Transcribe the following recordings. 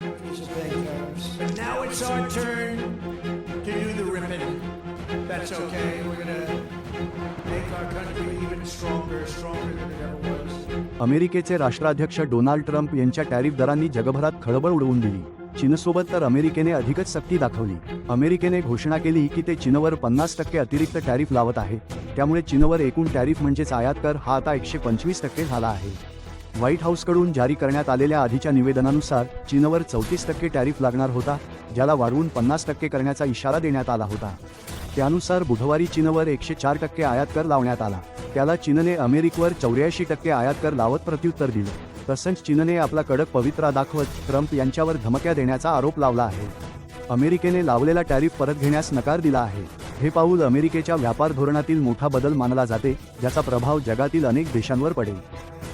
piece of paying tariffs. But now it's our turn to do the ripping. That's okay. We're gonna make our country even stronger than it ever was. अमेरिकेचे राष्ट्राध्यक्ष Donald Trump यांच्या tariff दरांनी जगभरात खळबळ उडवून दिली. चीनसोबत तर अमेरिकेने अधिकच सक्ती दाखवली. अमेरिकेने घोषणा केली की ते चीनवर 50% अतिरिक्त टॅरिफ लावत आहे. त्यामुळे चीनवर एकूण टॅरिफ म्हणजेच आयात कर हा आता 125% झाला आहे. व्हाईट हाऊसकडून जारी करण्यात आलेल्या आधीच्या निवेदनानुसार चीनवर 34% टॅरिफ लागणार होता, ज्याला वाढवून 50% करण्याचा इशारा देण्यात आला होता. त्यानुसार बुधवारी चीनवर 104% आयात कर लावण्यात आला. त्याला चीनने अमेरिकेवर 84% आयात कर लावत प्रत्युत्तर दिलं. तसंच चीनने आपला कडक पवित्रा दाखवत ट्रम्प यांच्यावर धमक्या देण्याचा आरोप लावला आहे. अमेरिकेने लावलेला टॅरिफ परत घेण्यास नकार दिला आहे. हे पाऊल अमेरिकेच्या व्यापार धोरणातील मोठा बदल मानला जाते, ज्याचा प्रभाव जगातील अनेक देशांवर पडेल.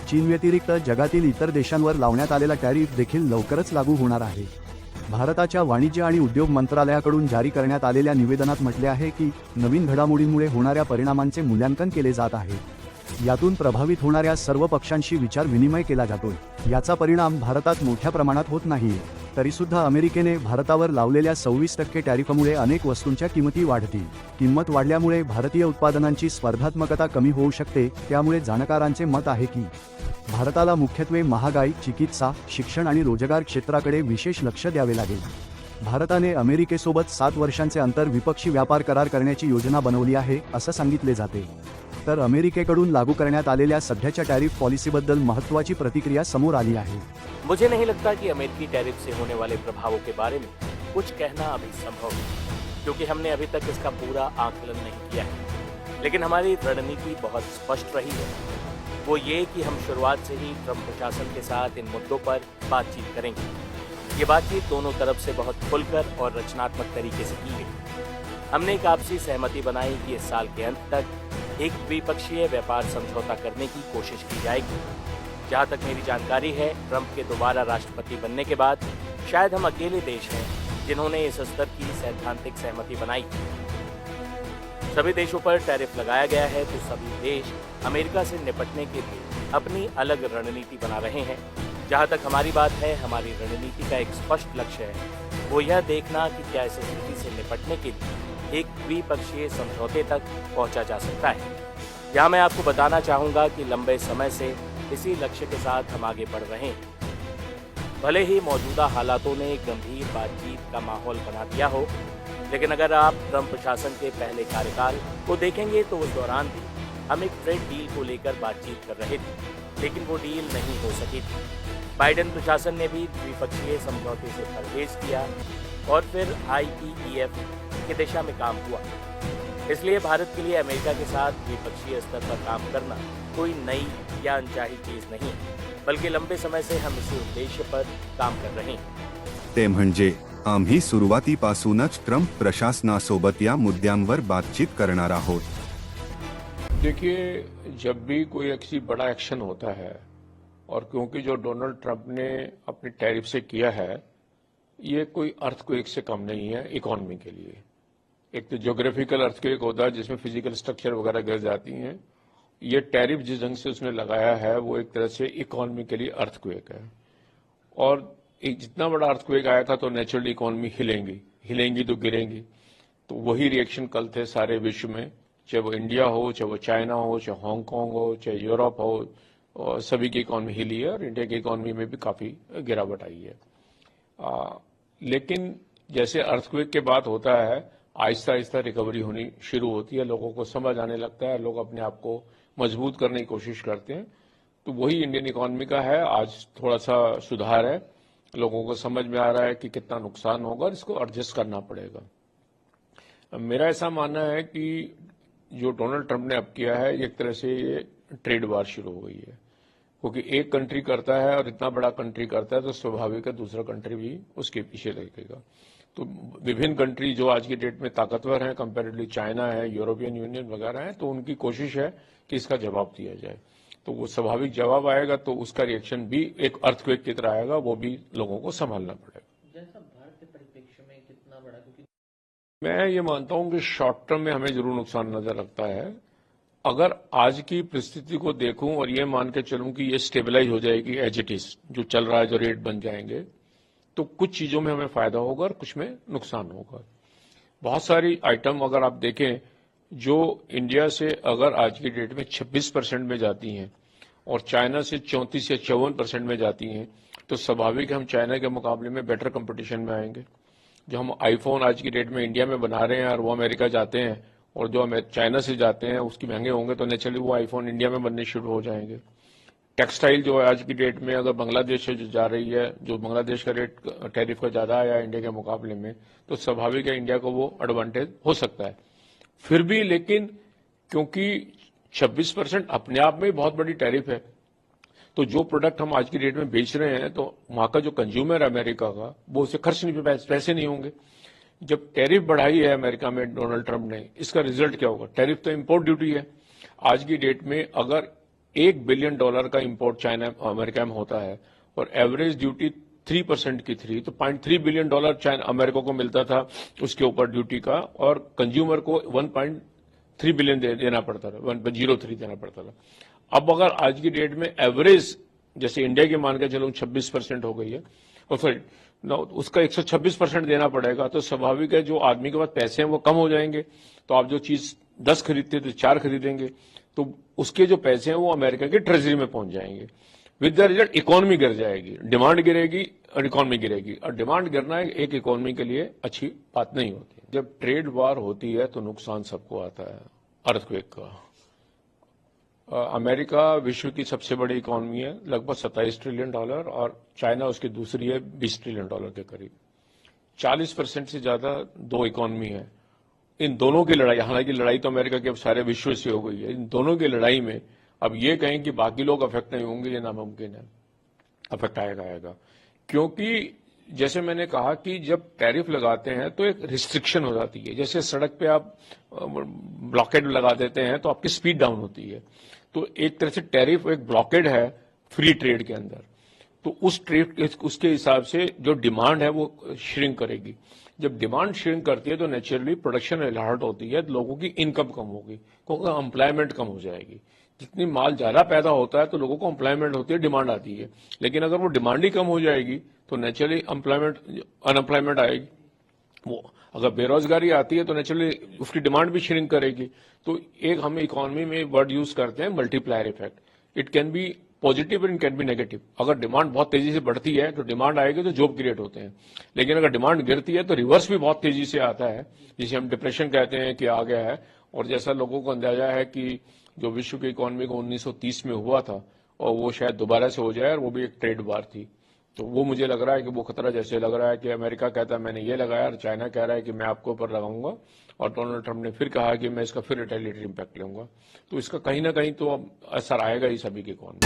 चीन व्यतिरिक्त जगातील इतर देशांवर लावण्यात आलेला टॅरिफ देखील लवकरच लागू होणार आहे. भारताच्या वाणिज्य आणि उद्योग मंत्रालयाकडून जारी करण्यात आलेल्या निवेदनात म्हटले आहे की नवीन घडामोडींमुळे होणाऱ्या परिणामांचे मूल्यांकन केले जात आहे. यातून प्रभावित होणाऱ्या सर्व पक्षांशी विचार विनिमय केला जातोय. याचा परिणाम भारतात मोठ्या प्रमाणात होत नाहीये. तरीसुद्धा अमेरिकेने भारतावर लावलेल्या 26% टॅरिफमुळे अनेक वस्तूंच्या किमती वाढतील. किंमत वाढल्यामुळे भारतीय उत्पादनांची स्पर्धात्मकता कमी होऊ शकते. त्यामुळे जाणकारांचे मत आहे की भारताला मुख्यत्वे महागाई, चिकित्सा, शिक्षण आणि रोजगार क्षेत्राकडे विशेष लक्ष द्यावे लागेल. भारताने अमेरिकेसोबत 7 वर्षांचे अंतर विपक्षी व्यापार करार करण्याची योजना बनवली आहे, असं सांगितले जाते. तर अमेरिकेकडून लागू करण्यात आलेल्या सध्याच्या टॅरिफ पॉलिसीबद्दल महत्त्वाची प्रतिक्रिया समोर आली आहे. मुझे नहीं लगता कि अमेरिकी टैरिफ से होने वाले प्रभावों के बारे में कुछ कहना अभी संभव है, क्योंकि हमने अभी तक इसका पूरा आकलन नहीं किया है. लेकिन हमारी रणनीति बहुत स्पष्ट रही है. वो ये कि हम शुरुआत से ही ट्रम्प प्रशासन के साथ इन मुद्दों पर बातचीत करेंगे. ये बातचीत दोनों तरफ से बहुत खुलकर और रचनात्मक तरीके से की गई. हमने एक आपसी सहमति बनाई कि इस साल के अंत तक एक द्विपक्षीय व्यापार समझौता करने की कोशिश की जाएगी. जहां तक मेरी जानकारी है, ट्रम्प के दोबारा राष्ट्रपति बनने के बाद शायद हम अकेले देश हैं जिन्होंने इस स्तर की सैद्धांतिक सहमति बनाई. सभी देशों पर टैरिफ लगाया गया है तो सभी देश अमेरिका से निपटने के लिए अपनी अलग रणनीति बना रहे हैं. जहां तक हमारी बात है, हमारी रणनीति का एक स्पष्ट लक्ष्य है, वो यह देखना कि क्या इस स्थिति से निपटने के लिए एक द्विपक्षीय समझौते तक पहुंचा जा सकता है. यहाँ मैं आपको बताना चाहूँगा कि लंबे समय से इसी लक्ष्य के साथ हम आगे बढ़ रहे हैं. भले ही मौजूदा हालातों ने गंभीर बातचीत का माहौल बना दिया हो, लेकिन अगर आप ट्रम्प प्रशासन के पहले कार्यकाल को देखेंगे तो उस दौरान भी हम एक ट्रेड डील को लेकर बातचीत कर रहे थे, लेकिन वो डील नहीं हो सकी थी. बाइडेन प्रशासन ने भी द्विपक्षीय समझौते से परहेज किया और फिर IEEF की दिशा में काम हुआ. इसलिए भारत के लिए अमेरिका के साथ द्विपक्षीय स्तर पर काम करना कोई नई या अनचाही चीज नहीं, बल्कि लंबे समय से हम इसी उद्देश्य पर काम कर रहे हैं. ते म्हणजे आम्ही सुरुवातीपासूनच ट्रम्प प्रशासनासोबत या मुद्द्यांवर बातचीत करणार आहोत. देखिए, जब भी कोई ऐसी बड़ा एक्शन होता है, और क्योंकि जो डोनाल्ड ट्रंप ने अपने टैरिफ से किया है, ये कोई अर्थक्वेक से कम नहीं है इकोनॉमी के लिए. एक तो ज्योग्राफिकल अर्थक्वेक होता है जिसमें फिजिकल स्ट्रक्चर वगैरह गिर जाती हैं. ये टैरिफ जिस ढंग से उसने लगाया है वो एक तरह से इकोनॉमी के लिए अर्थक्वेक है. और एक जितना बड़ा अर्थक्वेक आया था तो नेचुरली इकोनॉमी हिलेंगी तो गिरेंगी. तो वही रिएक्शन कल थे सारे विश्व में, चाहे वो इंडिया हो, चाहे वो चाइना हो, चाहे हांगकांग हो, चाहे यूरोप हो, और सभी की इकोनॉमी हिली है और इंडिया की इकोनॉमी में भी काफी गिरावट आई है. लेकिन जैसे अर्थक्वेक के बाद होता है, आहिस्ता आहिस्ता रिकवरी होनी शुरू होती है, लोगों को समझ आने लगता है, लोग अपने आप को मजबूत करने की कोशिश करते हैं. तो वही इंडियन इकोनॉमी का है. आज थोड़ा सा सुधार है, लोगों को समझ में आ रहा है कि कितना नुकसान होगा और इसको एडजस्ट करना पड़ेगा. मेरा ऐसा मानना है कि जो डोनाल्ड ट्रंप ने अब किया है, एक तरह से ये ट्रेड वार शुरू हो गई है, क्योंकि एक कंट्री करता है और इतना बड़ा कंट्री करता है तो स्वाभाविक है दूसरा कंट्री भी उसके पीछे लगेगा. तो विभिन्न कंट्री जो आज की डेट में ताकतवर हैं, कंपैरेटिवली चाइना है, यूरोपियन यूनियन वगैरह है, तो उनकी कोशिश है कि इसका जवाब दिया जाए. तो वो स्वाभाविक जवाब आएगा तो उसका रिएक्शन भी एक अर्थक्वेक की तरह आएगा, वो भी लोगों को संभालना पड़ेगा. जैसा भारत के परिप्रेक्ष्य में कितना बड़ा, क्योंकि मैं ये मानता हूं कि शॉर्ट टर्म में हमें जरूर नुकसान नजर रखता है. अगर आज की परिस्थिति को देखूं और ये मान के चलूं कि ये स्टेबलाइज हो जाएगी एज इट इज, जो चल रहा है, जो रेट बन जाएंगे, तो कुछ चीजों में हमें फायदा होगा और कुछ में नुकसान होगा। बहुत सारी आइटम अगर आप देखें जो इंडिया से अगर आज की डेट में 26% में जाती हैं और चाइना से 34 या 54% में जाती हैं, तो स्वाभाविक है हम चाइना के मुकाबले में बेटर कंपटीशन में आएंगे। जो हम आईफोन आज की डेट में इंडिया में बना रहे हैं और वो अमेरिका जाते हैं और जो चाइना से जाते हैं उसकी महंगे होंगे, तो नेचुरली वो आईफोन इंडिया में बनने शुरू हो जाएंगे। टेक्सटाइल जो है आज की डेट में अगर बांग्लादेश से जो जा रही है, जो बांग्लादेश का रेट टैरिफ का ज्यादा आया इंडिया के मुकाबले में, तो स्वाभाविक है इंडिया को वो एडवांटेज हो सकता है। फिर भी लेकिन क्योंकि 26% अपने आप में बहुत बड़ी टैरिफ है, तो जो प्रोडक्ट हम आज की डेट में बेच रहे हैं तो वहां का जो कंज्यूमर है अमेरिका का, वो उसे खर्च नहीं, पैसे नहीं होंगे। जब टैरिफ बढ़ाई है अमेरिका में डोनाल्ड ट्रंप ने, इसका रिजल्ट क्या होगा? टैरिफ तो इंपोर्ट ड्यूटी है। आज की डेट में अगर $1 बिलियन का इंपोर्ट चाइना अमेरिका में होता है और एवरेज ड्यूटी 3% की थी, तो $0.3 बिलियन चाइना अमेरिका को मिलता था उसके ऊपर ड्यूटी का, और कंज्यूमर को 1.3 बिलियन देना पड़ता था, 1.03 देना पड़ता था। अब अगर आज की डेट में एवरेज जैसे इंडिया की मान के चलो 26% हो गई है और फिर उसका 126% देना पड़ेगा, तो स्वाभाविक है जो आदमी के पास पैसे हैं वो कम हो जाएंगे। तो आप जो चीज 10 खरीदते थे 4 खरीदेंगे, तो उसके जो पैसे हैं वो अमेरिका के ट्रेजरी में पहुंच जाएंगे। विद द रिजल्ट इकोनॉमी गिर जाएगी, डिमांड गिरेगी और इकोनॉमी गिरेगी, और डिमांड गिरना एक इकोनॉमी के लिए अच्छी बात नहीं होती। जब ट्रेड वार होती है तो नुकसान सबको आता है। अर्थक्वेक का अमेरिका विश्व की सबसे बड़ी इकोनॉमी है, लगभग $27 ट्रिलियन, और चाइना उसकी दूसरी है $20 ट्रिलियन के करीब। 40% से ज्यादा दो इकोनॉमी है। इन दोनों की लड़ाई, हालांकि लड़ाई तो अमेरिका के अब सारे विश्व से हो गई है, इन दोनों की लड़ाई में अब ये कहें कि बाकी लोग अफेक्ट नहीं होंगे, ये नामुमकिन है। अफेक्ट आएगा क्योंकि जैसे मैंने कहा कि जब टैरिफ लगाते हैं तो एक रिस्ट्रिक्शन हो जाती है। जैसे सड़क पे आप ब्लॉकेड लगा देते हैं तो आपकी स्पीड डाउन होती है, तो एक तरह से टैरिफ एक ब्लॉकेड है फ्री ट्रेड के अंदर। तो उस ट्रेड उसके हिसाब से जो डिमांड है वो श्रिंक करेगी। जब डिमांड श्रिंक करती है तो नेचुरली प्रोडक्शन हर्ट होती है, लोगों की इनकम कम होगी, क्योंकि एम्प्लॉयमेंट कम हो जाएगी। जितनी माल ज्यादा पैदा होता है तो लोगों को एम्प्लॉयमेंट होती है, डिमांड आती है। लेकिन अगर वो डिमांड ही कम हो जाएगी तो नेचुरली अनएम्प्लॉयमेंट आएगी। वो अगर बेरोजगारी आती है तो नेचुरली उसकी डिमांड भी श्रिंक करेगी। तो एक हम इकोनॉमी में वर्ड यूज करते हैं multiplier effect. It can be positive and can be negative. अगर डिमांड बहुत तेजी से बढ़ती है तो डिमांड आएगी तो जॉब क्रिएट होते हैं, लेकिन अगर डिमांड गिरती है तो रिवर्स भी बहुत तेजी से आता है, जिसे हम डिप्रेशन कहते हैं कि आ गया है। और जैसा लोगों को अंदाजा है कि जो विश्व की इकोनॉमी को 1930 में हुआ था और वो शायद दोबारा से हो जाए, और वो भी एक ट्रेड वार थी। तो वो मुझे लग रहा है कि वो खतरा जैसे लग रहा है कि अमेरिका कहता है मैंने ये लगाया और चाइना कह रहा है कि मैं आपके ऊपर लगाऊंगा, और डोनाल्ड ट्रंप ने फिर कहा कि मैं इसका फिर रिटेलिएटरी इंपैक्ट लूंगा। तो इसका कहीं ना कहीं तो अब असर आएगा ही सभी की इकोनॉमी।